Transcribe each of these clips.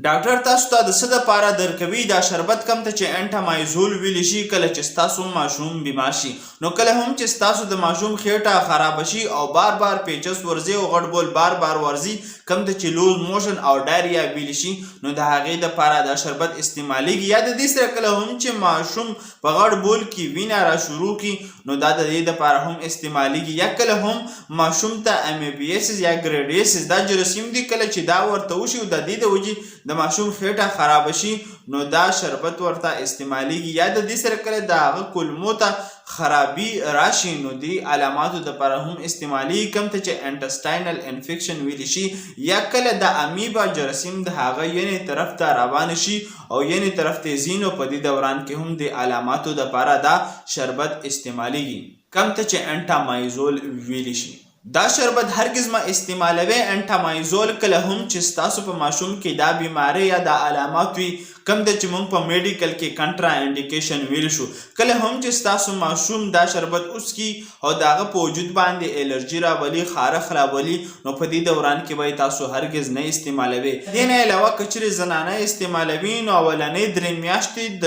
ډاکټر تاسو ته د څه دپاره درکوي دا شربت کوم ته چې انټامایزول ویلی شي کله چې ستاسو ماشوم بیمار شي. نو کله هم چې ستاسو د ماشوم خېټه خرابه شي او بار بار پیچس ورځي او غټ بول بار بار ورځي کوم ته چې لوز موشن او ډایریا ویلی شي نو د هغې دپاره دا شربت استعمالیږي. یا د دې سره کله هم چې ماشوم په غټ بول کې وینه را شروع کړي نو دا د دې دپاره هم استعمالیږي. یا کله هم ماشوم ته امیبیسس یا ګریډیسس دا جراثیم دي کله چې دا ورته وشي او د دې د وجې د ماشوم خېټه خرابه شي نو دا شربت ورته استعمالیږي. یا د دې سره کله د هغه کولمو ته خرابي راشي نو دې علاماتو دپاره هم استعمالیږي کوم ته چې انټسټاینل انفیکشن ویلی شي. یا کله د امیبا جراثیم د هغه ینې طرف ته روان شي او ینې طرف ته ځي نو په دې دوران کې هم د علاماتو دپاره دا شربت استعمالیږي کوم ته چې انټامایزول ویلی شي. دا شربت هرگز ما استعمالوي. انټامایزول کله هم چې ستاسو په ماشوم کې دا بیماری یا دا علامات وي کوم د چې موږ په میډیکل کې کنټرا انډیکیشن ویل شو. کله هم چې ستاسو ماشوم دا شربت وڅکي او د هغه په وجود باندې الرجي راولي خارښ راولي نو په دې دوران کې به تاسو هرگز نه استعمالوي. دې نه علاوه که چیرې زنانه استعمالوي نو اولنۍ 3 میاشتې د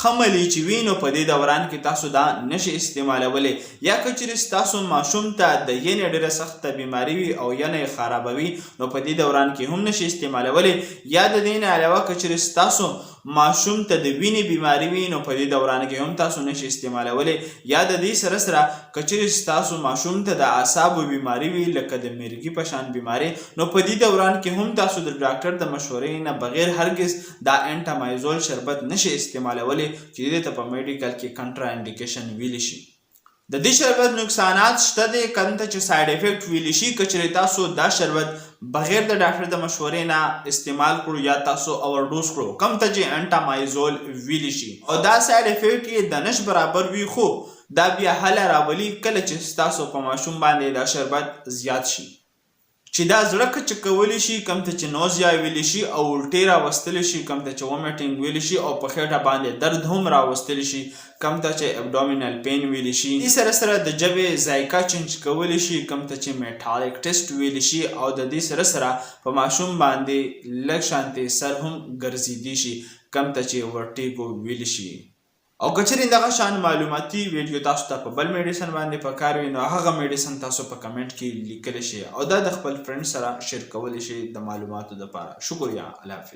خملي چې وي نو په دې دوران کې تاسو دا نشئ استعمالولی. یا که چیرې ستاسو ماشوم ته د ینې ډېره سخته بیماري وي او ینه یې خرابوي نو په دې دوران کې هم نشي استعمالولی. یا د دې نه علاوه که چیرې ستاسو ماشوم ته د وینې بیماري وي نو په دې دوران کې هم تاسو نشئ استعمالولی. یا د دې سره سره که چیرې ستاسو ماشوم ته د اعصابو بیماري وي لکه د میرګي په شان بیماري نو په دې دوران کې هم تاسو د ډاکټر د مشورې نه بغیر هرگز دا انټامایزول شربت نشئ استعمالولی چې دې ته په میډیکل کې کنټرا انډیکیشن ویلی شي. د دې شربت نقصانات شته دی کوم ته چې ساید افیکټ ویلی شي. که چیرې تاسو دا شربت بغیر د ډاکټر د مشورې نه استعمال کړو یا تاسو اوورډوز کړو کوم ته چې انټامایزول ویلی شي او دا ساید افیکټ یې د نش برابر وي خو دا بیا هله راولي کله چې ستاسو په ماشوم باندې دا شربت زیات شي چې دا زړه کچه کولی شي کوم ته چې نوزیا ویلی شي او الټې راوستلی شي کوم ته چې ومیټینګ ویلی شي او په خېټه باندې درد هم راوستلی شي کوم ته چې ابډومینل پین ویلی شي. دې سره سره د ژبې ذایقه چینج کولی شي کوم ته چې میټالیک ټیسټ ویلی شي او د دې سره سره په ماشوم باندې لږ شانتې سر هم ګرځېدی شي کوم ته چې ورټیګو ویلی شي. او که چیرې دغه شان معلوماتي ویډیو تاسو ته په بل میډیسن باندې پکار وي نو هغه میډیسن تاسو په کمنټ کې لیکلی شي او دا د خپل فرند سره شیر کولی شي د معلوماتو دپاره. شکریه. الله حافظ.